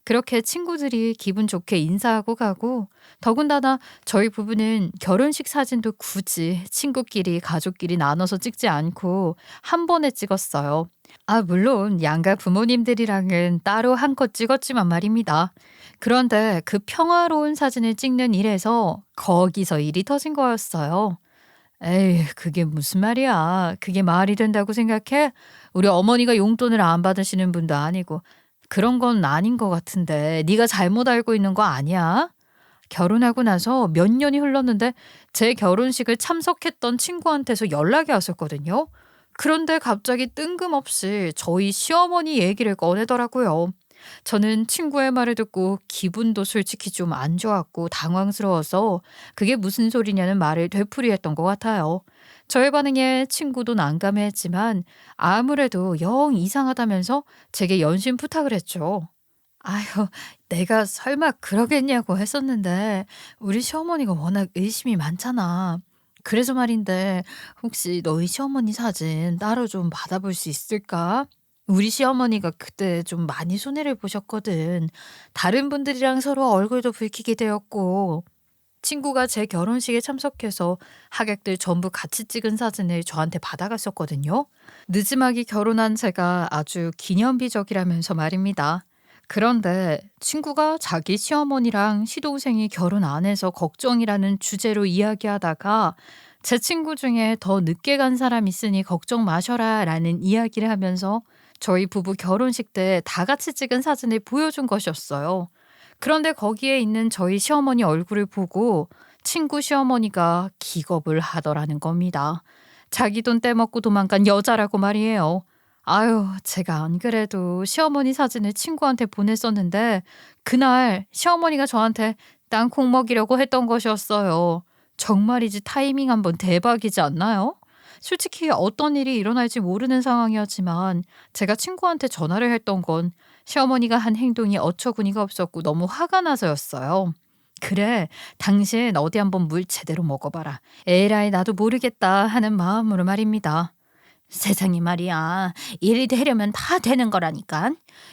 그렇게 친구들이 기분 좋게 인사하고 가고, 더군다나 저희 부부는 결혼식 사진도 굳이 친구끼리 가족끼리 나눠서 찍지 않고 한 번에 찍었어요. 물론 양가 부모님들이랑은 따로 한컷 찍었지만 말입니다. 그런데 그 평화로운 사진을 찍는 일에서 거기서 일이 터진 거였어요. 에이, 그게 무슨 말이야. 그게 말이 된다고 생각해? 우리 어머니가 용돈을 안 받으시는 분도 아니고 그런 건 아닌 것 같은데 네가 잘못 알고 있는 거 아니야? 결혼하고 나서 몇 년이 흘렀는데 제 결혼식을 참석했던 친구한테서 연락이 왔었거든요. 그런데 갑자기 뜬금없이 저희 시어머니 얘기를 꺼내더라고요. 저는 친구의 말을 듣고 기분도 솔직히 좀 안 좋았고 당황스러워서 그게 무슨 소리냐는 말을 되풀이했던 것 같아요. 저의 반응에 친구도 난감해했지만 아무래도 영 이상하다면서 제게 연신 부탁을 했죠. 아휴, 내가 설마 그러겠냐고 했었는데 우리 시어머니가 워낙 의심이 많잖아. 그래서 말인데 혹시 너희 시어머니 사진 따로 좀 받아볼 수 있을까? 우리 시어머니가 그때 좀 많이 손해를 보셨거든. 다른 분들이랑 서로 얼굴도 붉히게 되었고. 친구가 제 결혼식에 참석해서 하객들 전부 같이 찍은 사진을 저한테 받아갔었거든요. 늦지막이 결혼한 제가 아주 기념비적이라면서 말입니다. 그런데 친구가 자기 시어머니랑 시동생이 결혼 안 해서 걱정이라는 주제로 이야기하다가 제 친구 중에 더 늦게 간 사람 있으니 걱정 마셔라 라는 이야기를 하면서 저희 부부 결혼식 때 다 같이 찍은 사진을 보여준 것이었어요. 그런데 거기에 있는 저희 시어머니 얼굴을 보고 친구 시어머니가 기겁을 하더라는 겁니다. 자기 돈 떼먹고 도망간 여자라고 말이에요. 아유, 제가 안 그래도 시어머니 사진을 친구한테 보냈었는데 그날 시어머니가 저한테 땅콩 먹이려고 했던 것이었어요. 정말이지 타이밍 한번 대박이지 않나요? 솔직히 어떤 일이 일어날지 모르는 상황이었지만 제가 친구한테 전화를 했던 건 시어머니가 한 행동이 어처구니가 없었고 너무 화가 나서였어요. 그래, 당신 어디 한번 물 제대로 먹어봐라. 에라이 나도 모르겠다 하는 마음으로 말입니다. 세상에 말이야. 일이 되려면 다 되는 거라니까.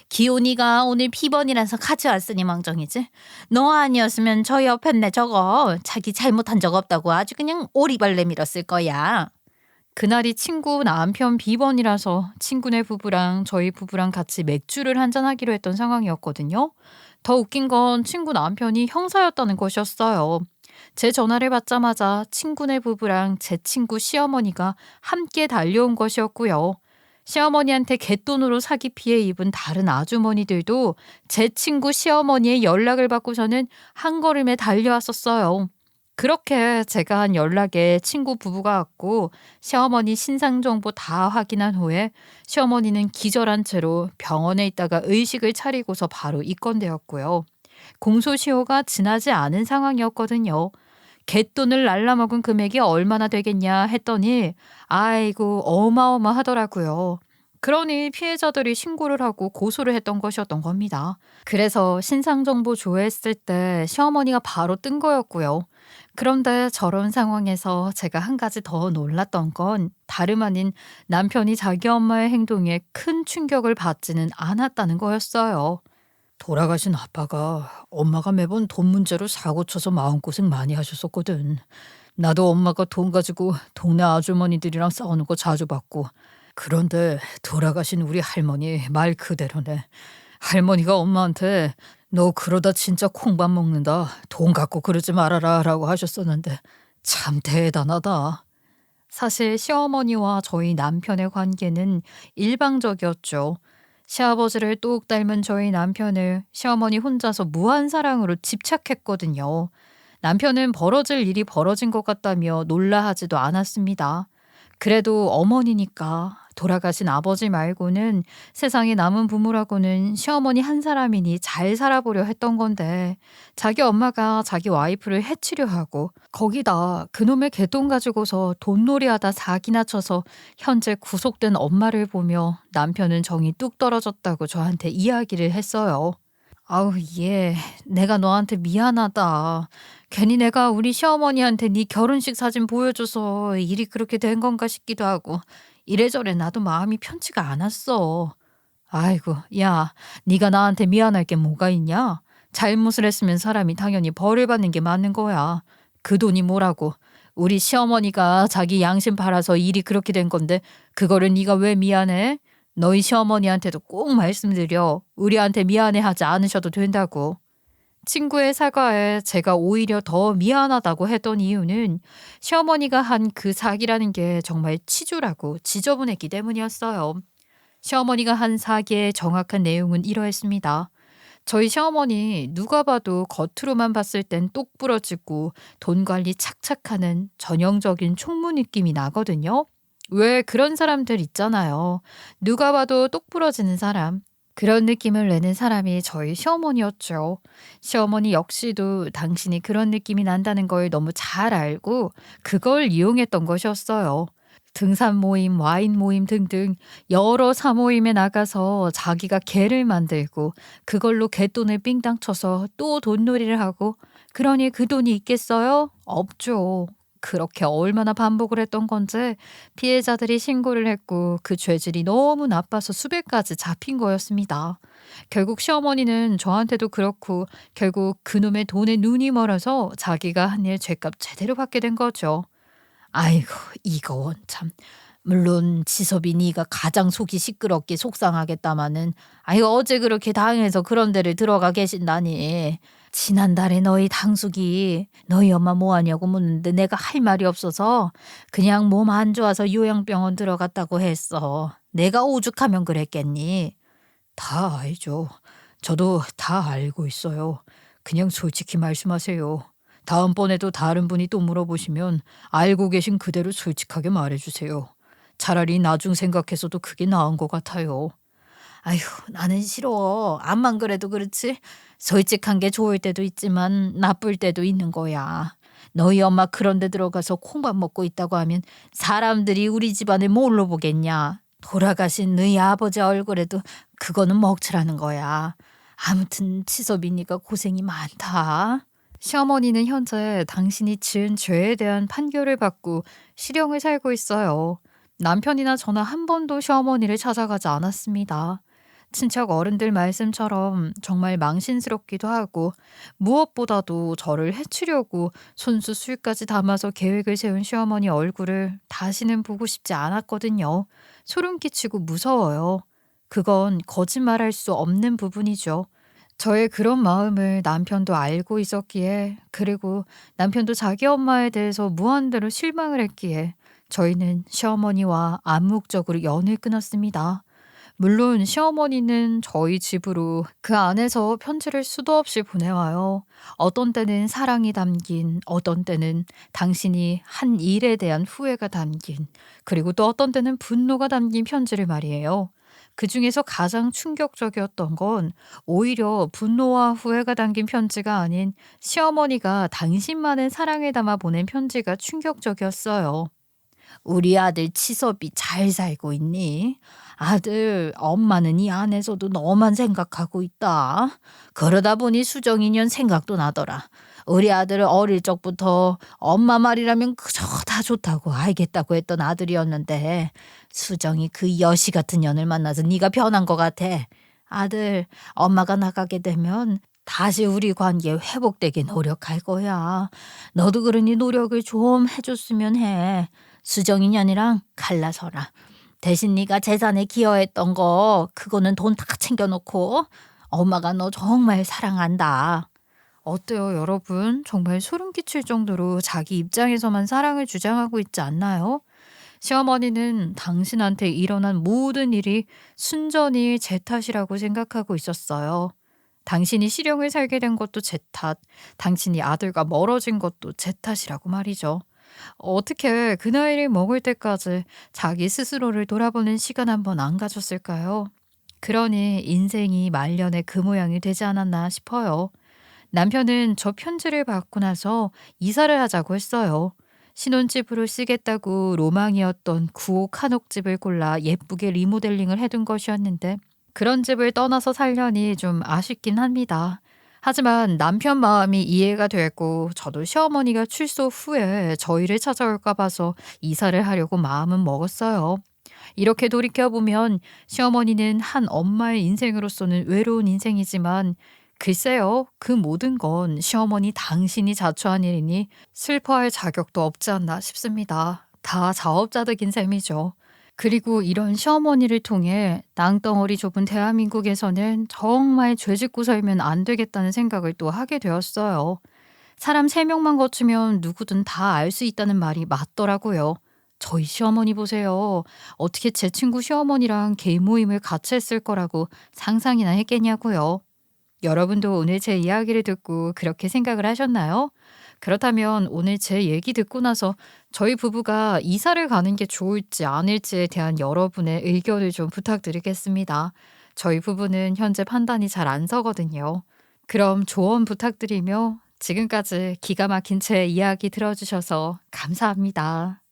기온이가 오늘 비번이라서 가져왔으니 망정이지. 너 아니었으면 저 옆에 저거 자기 잘못한 적 없다고 아주 그냥 오리발 내밀었을 거야. 그날이 친구 남편 비번이라서 친구네 부부랑 저희 부부랑 같이 맥주를 한잔하기로 했던 상황이었거든요. 더 웃긴 건 친구 남편이 형사였다는 것이었어요. 제 전화를 받자마자 친구네 부부랑 제 친구 시어머니가 함께 달려온 것이었고요. 시어머니한테 갯돈으로 사기 피해 입은 다른 아주머니들도 제 친구 시어머니의 연락을 받고서는 한 걸음에 달려왔었어요. 그렇게 제가 한 연락에 친구 부부가 왔고 시어머니 신상 정보 다 확인한 후에 시어머니는 기절한 채로 병원에 있다가 의식을 차리고서 바로 입건되었고요. 공소시효가 지나지 않은 상황이었거든요. 갯돈을 날라먹은 금액이 얼마나 되겠냐 했더니 아이고 어마어마하더라고요. 그러니 피해자들이 신고를 하고 고소를 했던 것이었던 겁니다. 그래서 신상정보 조회했을 때 시어머니가 바로 뜬 거였고요. 그런데 저런 상황에서 제가 한 가지 더 놀랐던 건 다름 아닌 남편이 자기 엄마의 행동에 큰 충격을 받지는 않았다는 거였어요. 돌아가신 아빠가 엄마가 매번 돈 문제로 사고 쳐서 마음고생 많이 하셨었거든. 나도 엄마가 돈 가지고 동네 아주머니들이랑 싸우는 거 자주 봤고. 그런데 돌아가신 우리 할머니 말 그대로네. 할머니가 엄마한테 너 그러다 진짜 콩밥 먹는다. 돈 갖고 그러지 말아라 라고 하셨었는데 참 대단하다. 사실 시어머니와 저희 남편의 관계는 일방적이었죠. 시아버지를 똑 닮은 저희 남편을 시어머니 혼자서 무한 사랑으로 집착했거든요. 남편은 벌어질 일이 벌어진 것 같다며 놀라하지도 않았습니다. 그래도 어머니니까 돌아가신 아버지 말고는 세상에 남은 부모라고는 시어머니 한 사람이니 잘 살아보려 했던 건데 자기 엄마가 자기 와이프를 해치려 하고 거기다 그놈의 개돈 가지고서 돈놀이하다 사기나 쳐서 현재 구속된 엄마를 보며 남편은 정이 뚝 떨어졌다고 저한테 이야기를 했어요. 아우 얘 내가 너한테 미안하다. 괜히 내가 우리 시어머니한테 네 결혼식 사진 보여줘서 일이 그렇게 된 건가 싶기도 하고 이래저래 나도 마음이 편치가 않았어. 아이고 야 네가 나한테 미안할 게 뭐가 있냐? 잘못을 했으면 사람이 당연히 벌을 받는 게 맞는 거야. 그 돈이 뭐라고. 우리 시어머니가 자기 양심 팔아서 일이 그렇게 된 건데 그거를 네가 왜 미안해? 너희 시어머니한테도 꼭 말씀드려. 우리한테 미안해하지 않으셔도 된다고. 친구의 사과에 제가 오히려 더 미안하다고 했던 이유는 시어머니가 한 그 사기라는 게 정말 치졸하고 지저분했기 때문이었어요. 시어머니가 한 사기의 정확한 내용은 이러했습니다. 저희 시어머니 누가 봐도 겉으로만 봤을 땐 똑부러지고 돈 관리 착착하는 전형적인 총무 느낌이 나거든요. 왜 그런 사람들 있잖아요. 누가 봐도 똑부러지는 사람. 그런 느낌을 내는 사람이 저희 시어머니였죠. 시어머니 역시도 당신이 그런 느낌이 난다는 걸 너무 잘 알고 그걸 이용했던 것이었어요. 등산 모임, 와인 모임 등등 여러 사모임에 나가서 자기가 개를 만들고 그걸로 개돈을 삥땅 쳐서 또 돈놀이를 하고 그러니 그 돈이 있겠어요? 없죠. 그렇게 얼마나 반복을 했던 건지 피해자들이 신고를 했고 그 죄질이 너무 나빠서 수배까지 잡힌 거였습니다. 결국 시어머니는 저한테도 그렇고 결국 그놈의 돈에 눈이 멀어서 자기가 한 일 죄값 제대로 받게 된 거죠. 아이고 이거 참. 물론 지섭이 네가 가장 속이 시끄럽게 속상하겠다마는 아이고 어째 그렇게 당해서 그런 데를 들어가 계신다니. 지난달에 너희 당숙이 너희 엄마 뭐하냐고 묻는데 내가 할 말이 없어서 그냥 몸 안 좋아서 요양병원 들어갔다고 했어. 내가 오죽하면 그랬겠니? 다 알죠. 저도 다 알고 있어요. 그냥 솔직히 말씀하세요. 다음번에도 다른 분이 또 물어보시면 알고 계신 그대로 솔직하게 말해주세요. 차라리 나중 생각해서도 그게 나은 것 같아요. 아휴, 나는 싫어. 암만 그래도 그렇지. 솔직한 게 좋을 때도 있지만 나쁠 때도 있는 거야. 너희 엄마 그런 데 들어가서 콩밥 먹고 있다고 하면 사람들이 우리 집안을 뭘로 보겠냐. 돌아가신 너희 아버지 얼굴에도 그거는 먹칠하는 거야. 아무튼 치섭이니까 고생이 많다. 시어머니는 현재 당신이 지은 죄에 대한 판결을 받고 실형을 살고 있어요. 남편이나 저나 한 번도 시어머니를 찾아가지 않았습니다. 친척 어른들 말씀처럼 정말 망신스럽기도 하고 무엇보다도 저를 해치려고 손수 술까지 담아서 계획을 세운 시어머니 얼굴을 다시는 보고 싶지 않았거든요. 소름 끼치고 무서워요. 그건 거짓말할 수 없는 부분이죠. 저의 그런 마음을 남편도 알고 있었기에 그리고 남편도 자기 엄마에 대해서 무한대로 실망을 했기에 저희는 시어머니와 암묵적으로 연을 끊었습니다. 물론 시어머니는 저희 집으로 그 안에서 편지를 수도 없이 보내와요. 어떤 때는 사랑이 담긴, 어떤 때는 당신이 한 일에 대한 후회가 담긴, 그리고 또 어떤 때는 분노가 담긴 편지를 말이에요. 그 중에서 가장 충격적이었던 건 오히려 분노와 후회가 담긴 편지가 아닌 시어머니가 당신만의 사랑을 담아 보낸 편지가 충격적이었어요. 우리 아들 치섭이 잘 살고 있니? 아들, 엄마는 이 안에서도 너만 생각하고 있다. 그러다 보니 수정이년 생각도 나더라. 우리 아들은 어릴 적부터 엄마 말이라면 그저 다 좋다고 알겠다고 했던 아들이었는데 수정이 그 여시 같은 년을 만나서 네가 변한 것 같아. 아들, 엄마가 나가게 되면 다시 우리 관계 회복되게 노력할 거야. 너도 그러니 노력을 좀 해줬으면 해. 수정이 년이랑 갈라서라. 대신 네가 재산에 기여했던 거 그거는 돈 다 챙겨놓고 엄마가 너 정말 사랑한다. 어때요, 여러분? 정말 소름 끼칠 정도로 자기 입장에서만 사랑을 주장하고 있지 않나요? 시어머니는 당신한테 일어난 모든 일이 순전히 제 탓이라고 생각하고 있었어요. 당신이 실형을 살게 된 것도 제 탓, 당신이 아들과 멀어진 것도 제 탓이라고 말이죠. 어떻게 그 나이를 먹을 때까지 자기 스스로를 돌아보는 시간 한번 안 가졌을까요? 그러니 인생이 말년의 그 모양이 되지 않았나 싶어요. 남편은 저 편지를 받고 나서 이사를 하자고 했어요. 신혼집으로 쓰겠다고 로망이었던 구옥 한옥집을 골라 예쁘게 리모델링을 해둔 것이었는데 그런 집을 떠나서 살려니 좀 아쉽긴 합니다. 하지만 남편 마음이 이해가 됐고 저도 시어머니가 출소 후에 저희를 찾아올까 봐서 이사를 하려고 마음은 먹었어요. 이렇게 돌이켜보면 시어머니는 한 엄마의 인생으로서는 외로운 인생이지만 글쎄요, 그 모든 건 시어머니 당신이 자초한 일이니 슬퍼할 자격도 없지 않나 싶습니다. 다 자업자득인 셈이죠. 그리고 이런 시어머니를 통해 땅덩어리 좁은 대한민국에서는 정말 죄짓고 살면 안 되겠다는 생각을 또 하게 되었어요. 사람 3명만 거치면 누구든 다 알 수 있다는 말이 맞더라고요. 저희 시어머니 보세요. 어떻게 제 친구 시어머니랑 개인 모임을 같이 했을 거라고 상상이나 했겠냐고요. 여러분도 오늘 제 이야기를 듣고 그렇게 생각을 하셨나요? 그렇다면 오늘 제 얘기 듣고 나서 저희 부부가 이사를 가는 게 좋을지 아닐지에 대한 여러분의 의견을 좀 부탁드리겠습니다. 저희 부부는 현재 판단이 잘 안 서거든요. 그럼 조언 부탁드리며 지금까지 기가 막힌 제 이야기 들어주셔서 감사합니다.